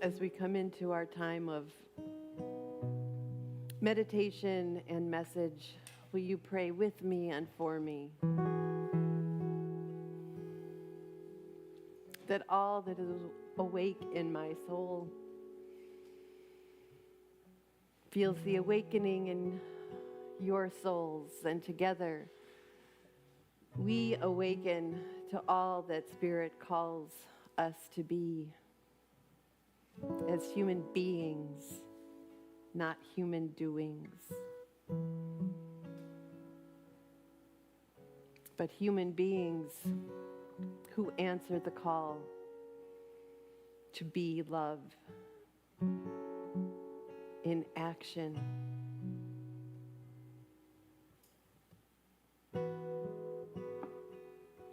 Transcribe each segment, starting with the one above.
as we come into our time of meditation and message, will you pray with me and for me? That all that is awake in my soul feels the awakening in your souls, and together we awaken to all that Spirit calls us to be as human beings, not human doings, but human beings who answer the call to be love in action.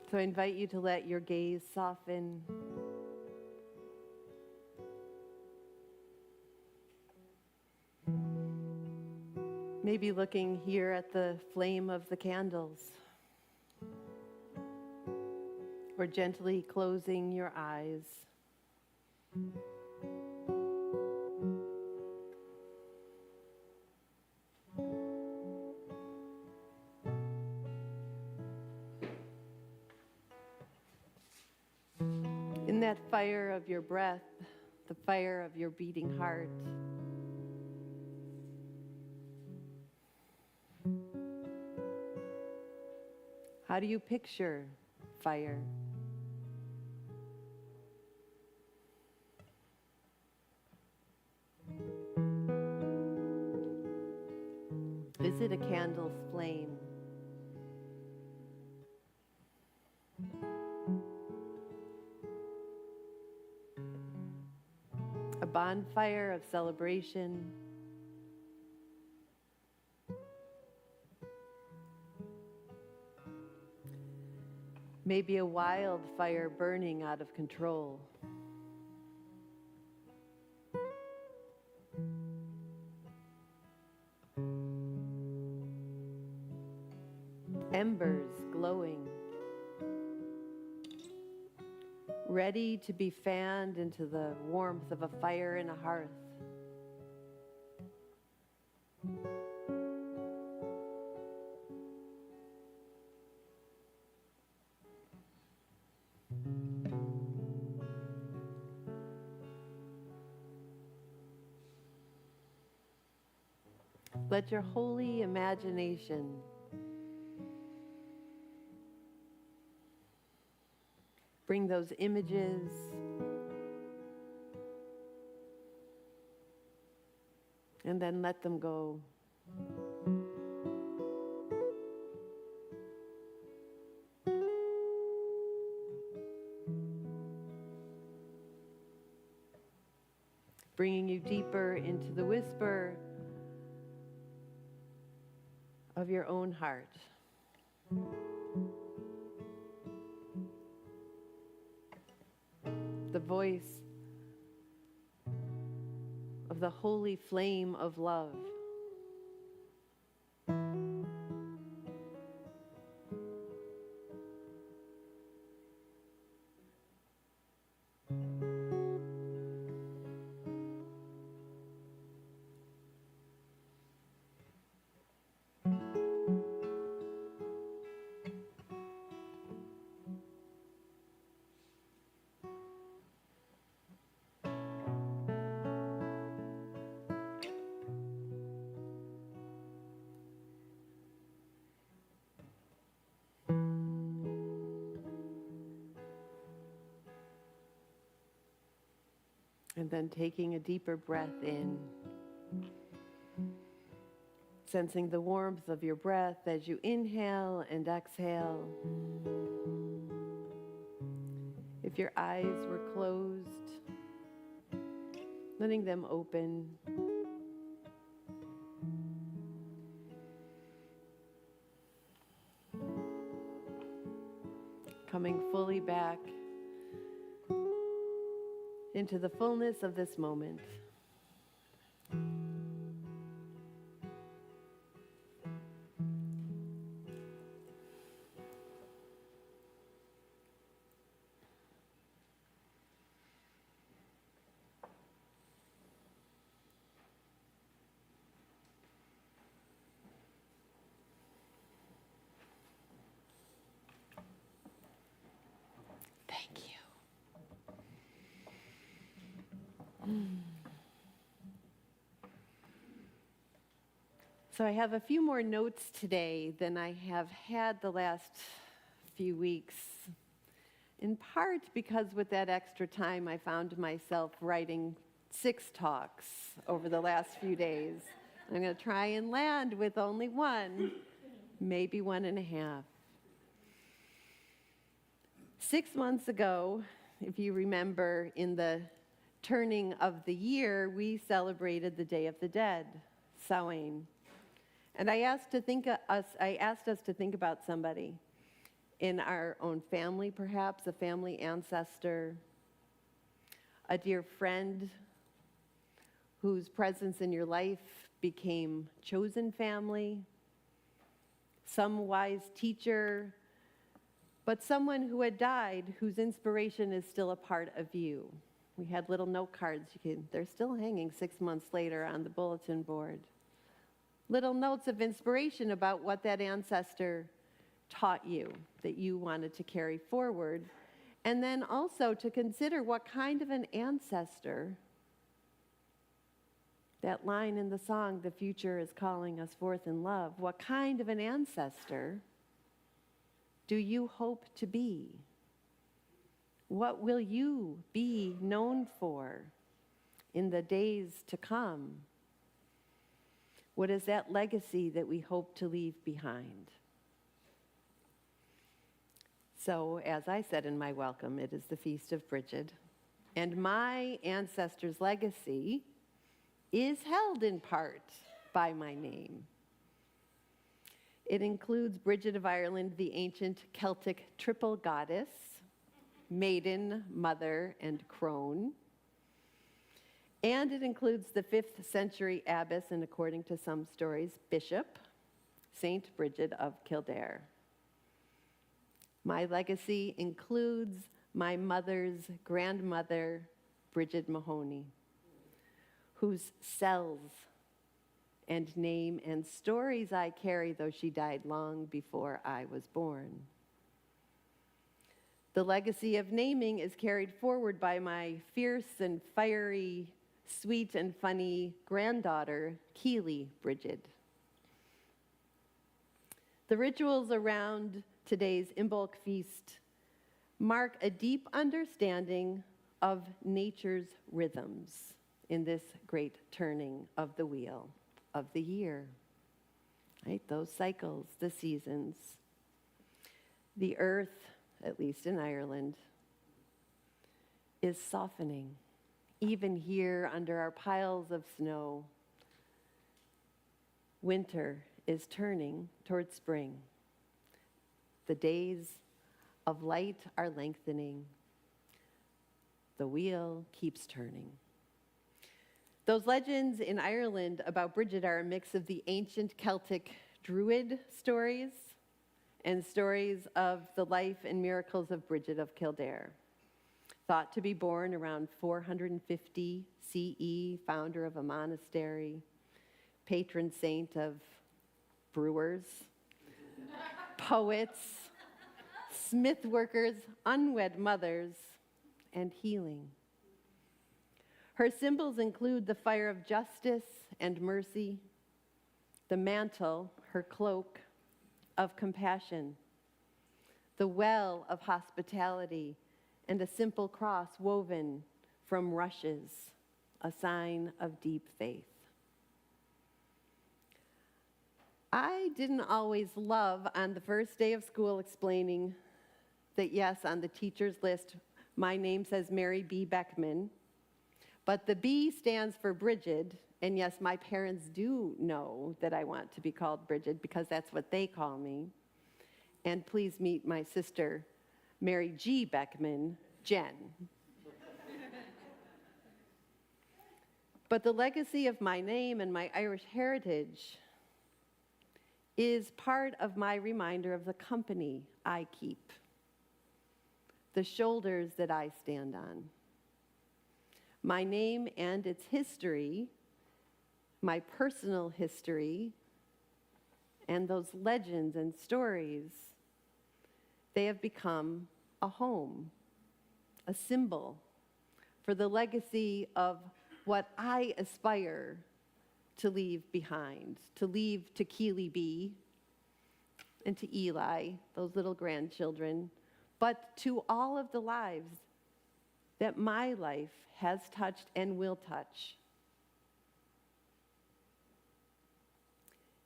So I invite you to let your gaze soften. Maybe looking here at the flame of the candles, or gently closing your eyes. In that fire of your breath, the fire of your beating heart, how do you picture fire? Is it a candle's flame? A bonfire of celebration? Maybe a wildfire burning out of control. Embers glowing, ready to be fanned into the warmth of a fire in a hearth. Let your holy imagination bring those images and then let them go. Bringing you deeper into the whisper of your own heart. The voice of the holy flame of love. And then taking a deeper breath in, sensing the warmth of your breath as you inhale and exhale. If your eyes were closed, letting them open. Coming fully back into the fullness of this moment. So I have a few more notes today than I have had the last few weeks, in part because with that extra time I found myself writing 6 talks over the last few days. I'm going to try and land with only one, maybe 1.5. 6 months ago, if you remember, in the turning of the year, we celebrated the Day of the Dead, Samhain. And I asked us to think about somebody in our own family, perhaps, a family ancestor, a dear friend whose presence in your life became chosen family, some wise teacher, but someone who had died whose inspiration is still a part of you. We had little note cards. They're still hanging 6 months later on the bulletin board. Little notes of inspiration about what that ancestor taught you that you wanted to carry forward, and then also to consider what kind of an ancestor, that line in the song, "The future is calling us forth in love," what kind of an ancestor do you hope to be? What will you be known for in the days to come? What is that legacy that we hope to leave behind? So, as I said in my welcome, it is the Feast of Brigid, and my ancestors' legacy is held in part by my name. It includes Brigid of Ireland, the ancient Celtic triple goddess, maiden, mother, and crone. And it includes the 5th century abbess, and according to some stories, bishop, Saint Brigid of Kildare. My legacy includes my mother's grandmother, Brigid Mahoney, whose cells and name and stories I carry, though she died long before I was born. The legacy of naming is carried forward by my fierce and fiery, sweet and funny granddaughter, Keely Brigid. The rituals around today's Imbolc feast mark a deep understanding of nature's rhythms in this great turning of the wheel of the year. Right? Those cycles, the seasons. The earth, at least in Ireland, is softening. Even here under our piles of snow, winter is turning towards spring. The days of light are lengthening. The wheel keeps turning. Those legends in Ireland about Brigid are a mix of the ancient Celtic Druid stories and stories of the life and miracles of Brigid of Kildare. Thought to be born around 450 CE, founder of a monastery, patron saint of brewers, poets, smith workers, unwed mothers, and healing. Her symbols include the fire of justice and mercy, the mantle, her cloak, of compassion, the well of hospitality, and a simple cross woven from rushes, a sign of deep faith. I didn't always love on the first day of school explaining that yes, on the teacher's list, my name says Mary B. Beckman, but the B stands for Brigid, and yes, my parents do know that I want to be called Brigid because that's what they call me. And please meet my sister, Mary G. Beckman, Jen. But the legacy of my name and my Irish heritage is part of my reminder of the company I keep, the shoulders that I stand on. My name and its history, my personal history, and those legends and stories, they have become a home, a symbol for the legacy of what I aspire to leave behind, to leave to Keely B and to Eli, those little grandchildren, but to all of the lives that my life has touched and will touch.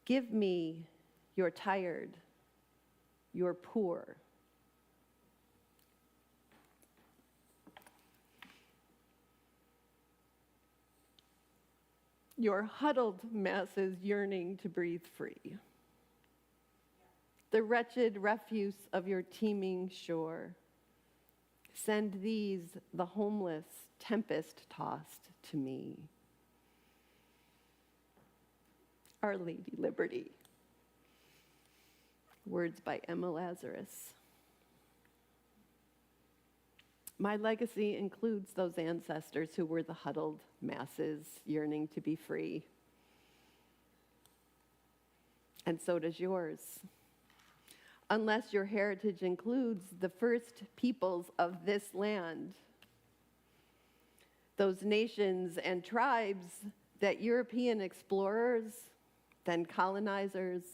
Give me your tired, your poor, your huddled masses yearning to breathe free, the wretched refuse of your teeming shore. Send these, the homeless, tempest-tossed, to me. Our Lady Liberty. Words by Emma Lazarus. My legacy includes those ancestors who were the huddled masses yearning to be free. And so does yours. Unless your heritage includes the first peoples of this land, those nations and tribes that European explorers, then colonizers,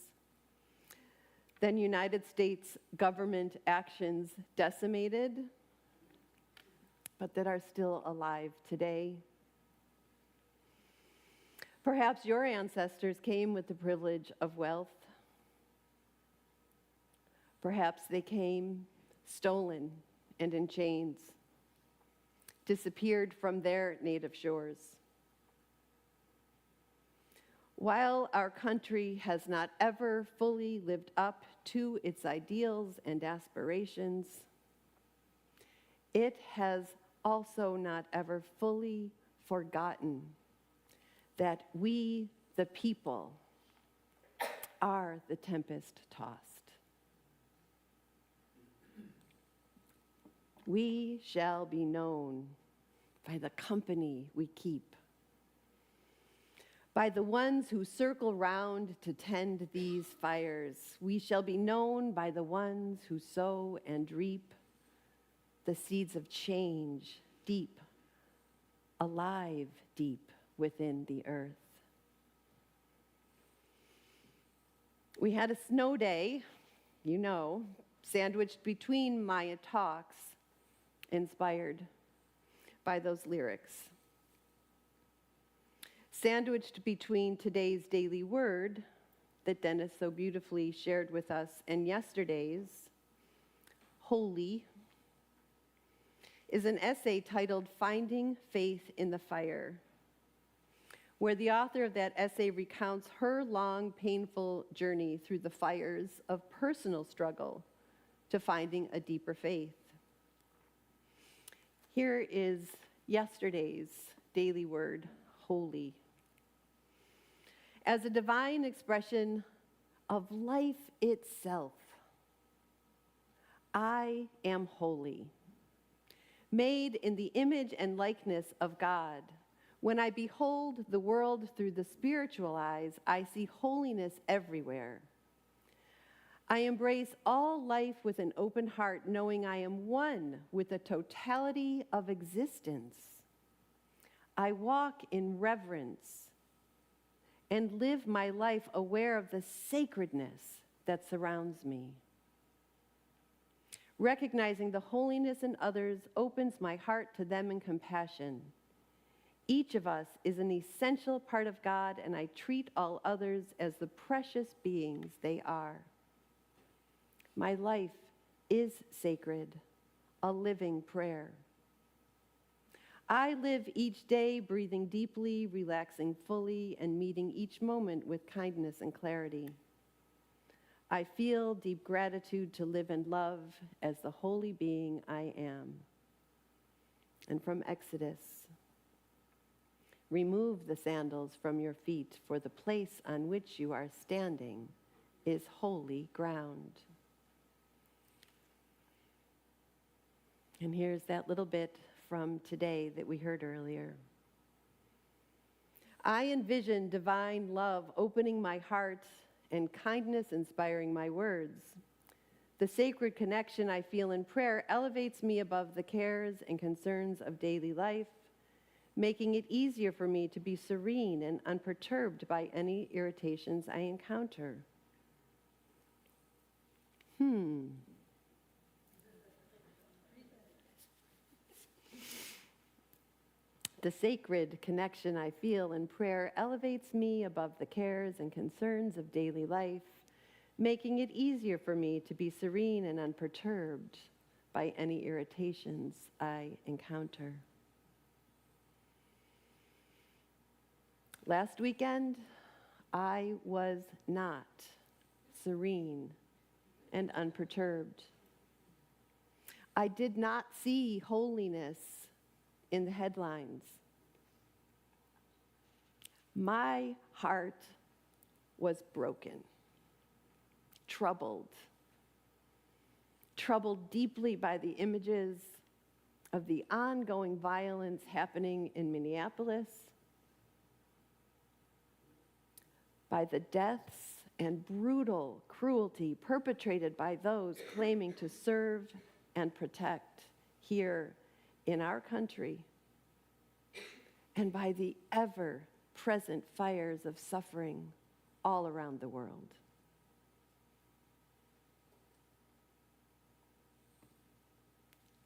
then United States government actions decimated, but that are still alive today. Perhaps your ancestors came with the privilege of wealth. Perhaps they came stolen and in chains, disappeared from their native shores. While our country has not ever fully lived up to its ideals and aspirations, it has also not ever fully forgotten that we, the people, are the tempest-tossed. We shall be known by the company we keep, by the ones who circle round to tend these fires. We shall be known by the ones who sow and reap the seeds of change deep, alive deep within the earth. We had a snow day, you know, sandwiched between Maya talks, inspired by those lyrics. Sandwiched between today's daily word that Dennis so beautifully shared with us and yesterday's, holy, is an essay titled Finding Faith in the Fire, where the author of that essay recounts her long, painful journey through the fires of personal struggle to finding a deeper faith. Here is yesterday's daily word, holy. As a divine expression of life itself, I am holy, made in the image and likeness of God. When I behold the world through the spiritual eyes, I see holiness everywhere. I embrace all life with an open heart, knowing I am one with the totality of existence. I walk in reverence and live my life aware of the sacredness that surrounds me. Recognizing the holiness in others opens my heart to them in compassion. Each of us is an essential part of God, and I treat all others as the precious beings they are. My life is sacred, a living prayer. I live each day breathing deeply, relaxing fully, and meeting each moment with kindness and clarity. I feel deep gratitude to live and love as the holy being I am. And from Exodus, remove the sandals from your feet, for the place on which you are standing is holy ground. And here's that little bit from today that we heard earlier. I envision divine love opening my heart and kindness inspiring my words. The sacred connection I feel in prayer elevates me above the cares and concerns of daily life, making it easier for me to be serene and unperturbed by any irritations I encounter. The sacred connection I feel in prayer elevates me above the cares and concerns of daily life, making it easier for me to be serene and unperturbed by any irritations I encounter. Last weekend, I was not serene and unperturbed. I did not see holiness in the headlines. My heart was broken, troubled deeply by the images of the ongoing violence happening in Minneapolis, by the deaths and brutal cruelty perpetrated by those claiming to serve and protect here in our country, and by the ever-present fires of suffering all around the world.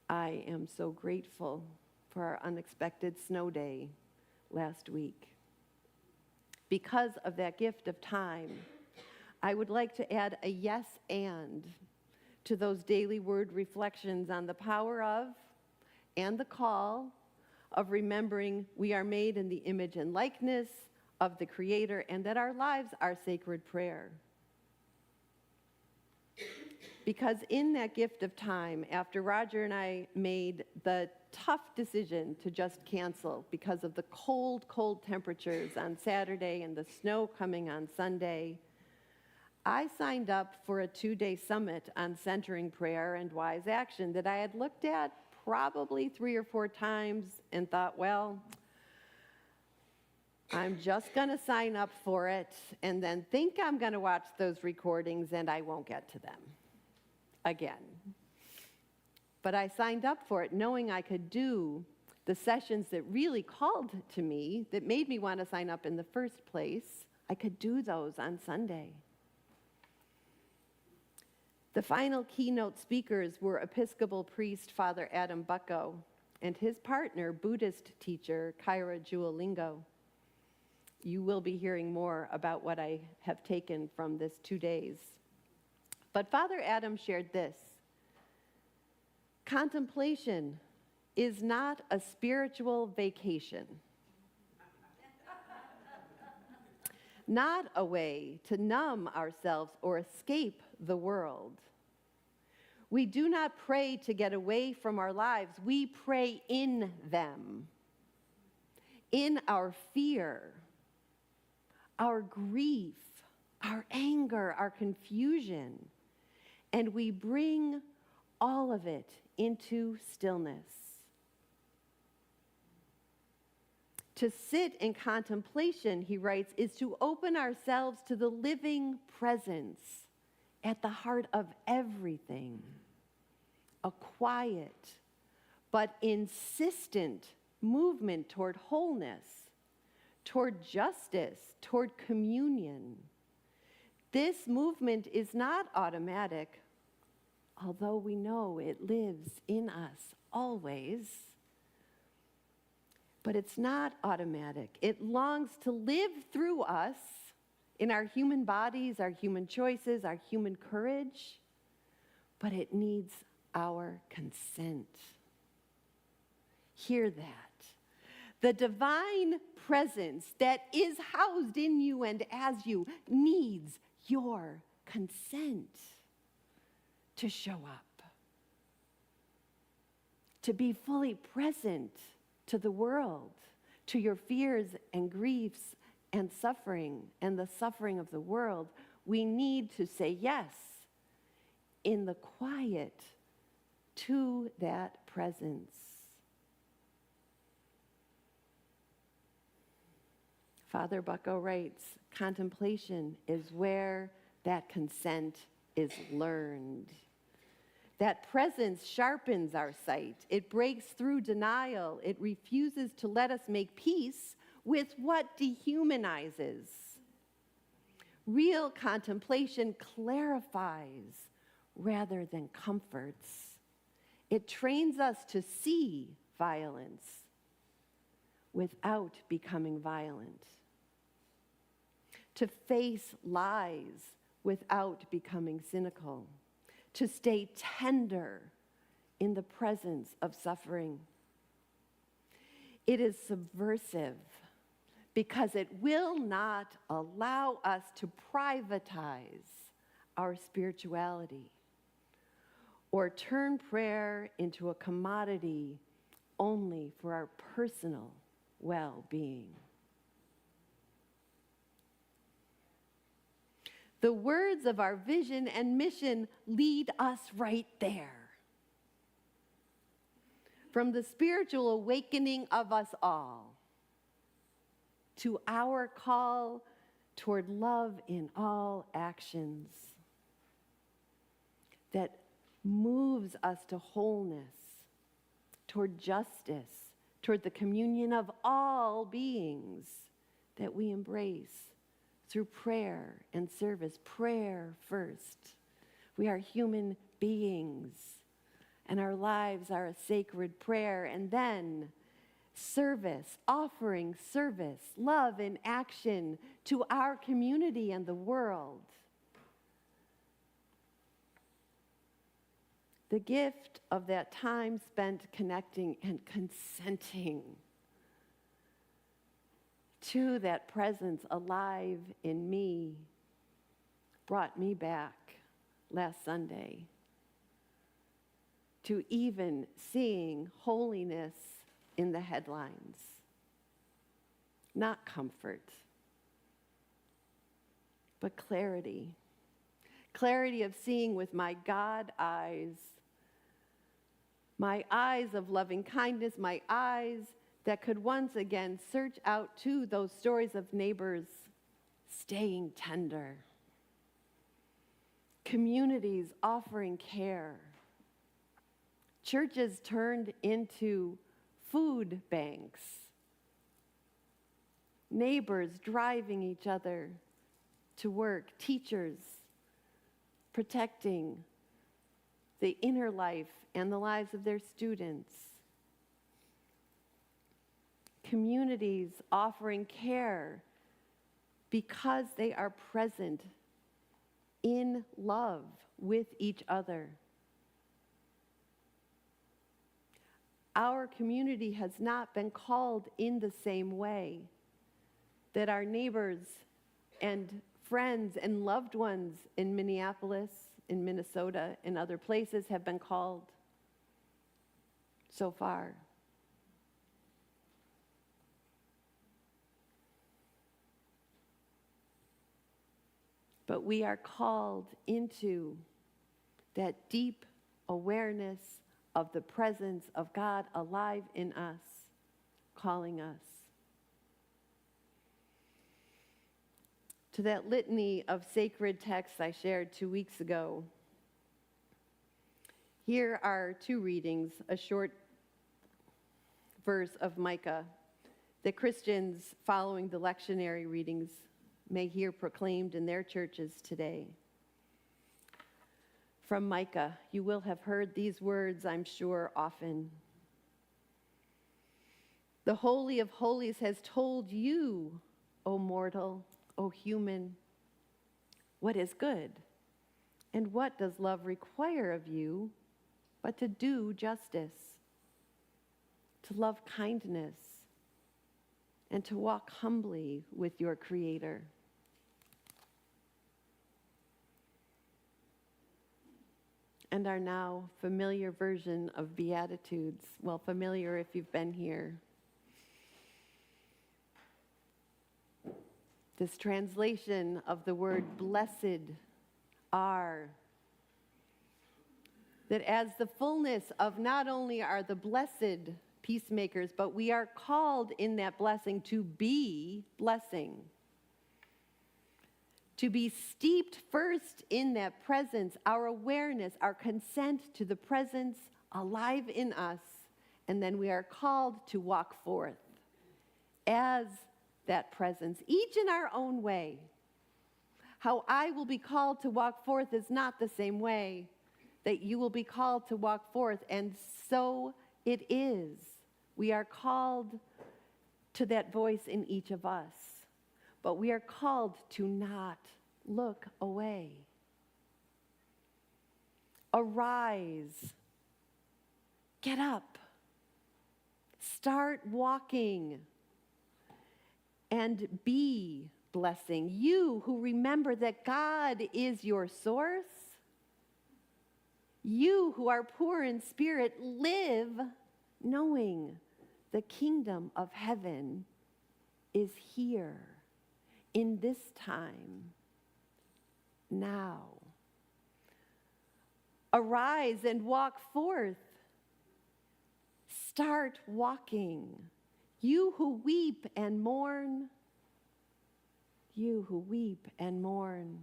I am so grateful for our unexpected snow day last week. Because of that gift of time, I would like to add a yes and to those daily word reflections on the power of and the call of remembering we are made in the image and likeness of the Creator and that our lives are sacred prayer. Because in that gift of time, after Roger and I made the tough decision to just cancel because of the cold temperatures on Saturday and the snow coming on Sunday, I signed up for a 2-day summit on centering prayer and wise action that I had looked at probably 3 or 4 times and thought, well, I'm just going to sign up for it and then think I'm going to watch those recordings and I won't get to them again. But I signed up for it knowing I could do the sessions that really called to me, that made me want to sign up in the first place. I could do those on Sunday. The final keynote speakers were Episcopal priest Father Adam Bucko and his partner, Buddhist teacher Kyra Jewel-Lingo. You will be hearing more about what I have taken from this 2 days. But Father Adam shared this: contemplation is not a spiritual vacation, not a way to numb ourselves or escape the world. We do not pray to get away from our lives. We pray in them, in our fear, our grief, our anger, our confusion, and we bring all of it into stillness. To sit in contemplation, he writes, is to open ourselves to the living presence at the heart of everything. A quiet but insistent movement toward wholeness, toward justice, toward communion. This movement is not automatic, although we know it lives in us always. But it's not automatic. It longs to live through us in our human bodies, our human choices, our human courage, but it needs our consent. Hear that. The divine presence that is housed in you and as you needs your consent to show up, to be fully present to the world, to your fears and griefs and suffering and the suffering of the world. We need to say yes in the quiet to that presence. Father Bucko writes, contemplation is where that consent is learned. That presence sharpens our sight. It breaks through denial. It refuses to let us make peace with what dehumanizes. Real contemplation clarifies rather than comforts. It trains us to see violence without becoming violent, to face lies without becoming cynical, to stay tender in the presence of suffering. It is subversive because it will not allow us to privatize our spirituality or turn prayer into a commodity only for our personal well-being. The words of our vision and mission lead us right there. From the spiritual awakening of us all to our call toward love in all actions that moves us to wholeness, toward justice, toward the communion of all beings that we embrace through prayer and service. Prayer first. We are human beings, and our lives are a sacred prayer. And then service, offering service, love in action to our community and the world. The gift of that time spent connecting and consenting to that presence alive in me brought me back last Sunday to even seeing holiness in the headlines, not comfort, but clarity. Clarity of seeing with my God eyes, my eyes of loving kindness, my eyes that could once again search out to those stories of neighbors staying tender, communities offering care, churches turned into food banks, neighbors driving each other to work, teachers protecting the inner life and the lives of their students, communities offering care because they are present in love with each other. Our community has not been called in the same way that our neighbors and friends and loved ones in Minneapolis, in Minnesota, and other places have been called so far. But we are called into that deep awareness of the presence of God alive in us, calling us. To that litany of sacred texts I shared 2 weeks ago, here are 2 readings, a short verse of Micah that Christians following the lectionary readings may hear proclaimed in their churches today. From Micah, you will have heard these words, I'm sure, often. The Holy of Holies has told you, O mortal, O human, what is good, and what does love require of you but to do justice, to love kindness, and to walk humbly with your Creator. And our now familiar version of Beatitudes, well, familiar if you've been here. This translation of the word blessed are, that as the fullness of not only are the blessed peacemakers, but we are called in that blessing to be blessing, to be steeped first in that presence, our awareness, our consent to the presence alive in us, and then we are called to walk forth as that presence, each in our own way. How I will be called to walk forth is not the same way that you will be called to walk forth, and so it is. We are called to that voice in each of us, but we are called to not look away. Arise, get up, start walking, and be blessing. You who remember that God is your source, you who are poor in spirit, live knowing the kingdom of heaven is here in this time, now. Arise and walk forth. Start walking. You who weep and mourn, you who weep and mourn,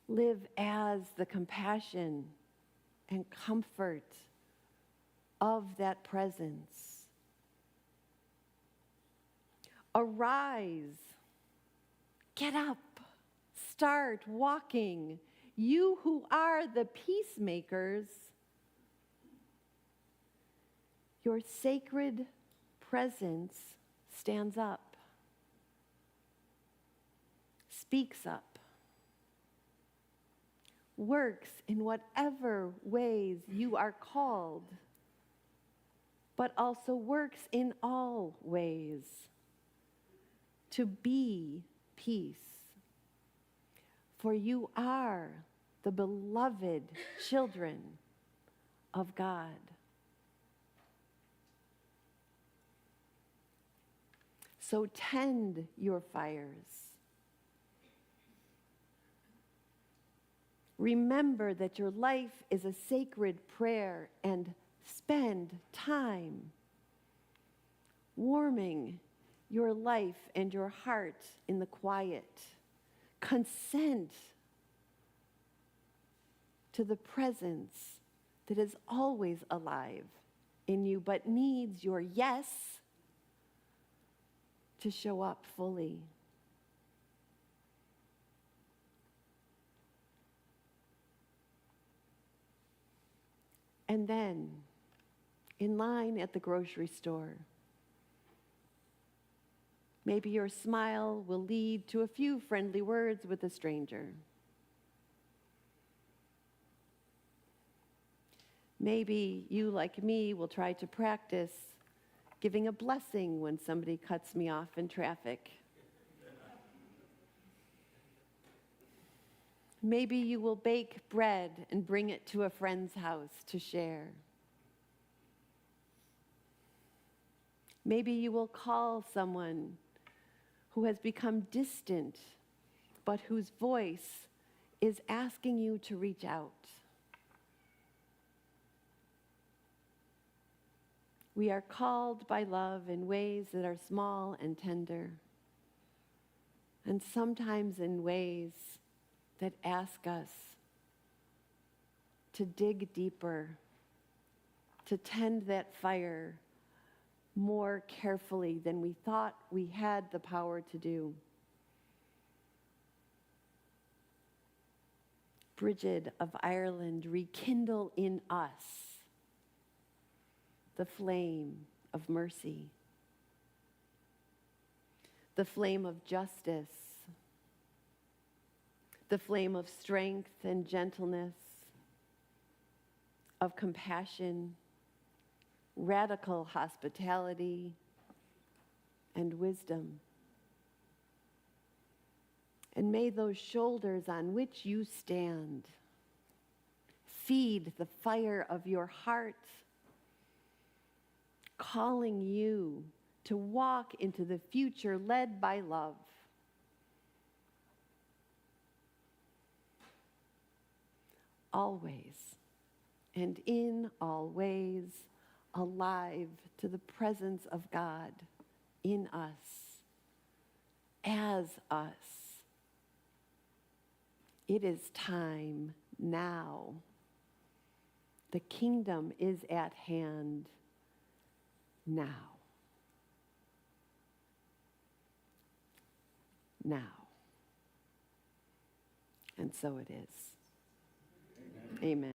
live as the compassion and comfort of that presence. Arise, get up, start walking. You who are the peacemakers, your sacred presence stands up, speaks up, works in whatever ways you are called, but also works in all ways to be peace. For you are the beloved children of God. So tend your fires. Remember that your life is a sacred prayer, and spend time warming your life and your heart in the quiet. Consent to the presence that is always alive in you, but needs your yes to show up fully. And then, in line at the grocery store, maybe your smile will lead to a few friendly words with a stranger. Maybe you, like me, will try to practice giving a blessing when somebody cuts me off in traffic. Maybe you will bake bread and bring it to a friend's house to share. Maybe you will call someone who has become distant, but whose voice is asking you to reach out. We are called by love in ways that are small and tender, and sometimes in ways that ask us to dig deeper, to tend that fire more carefully than we thought we had the power to do. Brigid of Ireland, rekindle in us the flame of mercy, the flame of justice, the flame of strength and gentleness, of compassion, radical hospitality, and wisdom. And may those shoulders on which you stand feed the fire of your heart, calling you to walk into the future led by love. Always and in all ways, alive to the presence of God in us, as us. It is time now. The kingdom is at hand now. Now. And so it is. Amen. Amen.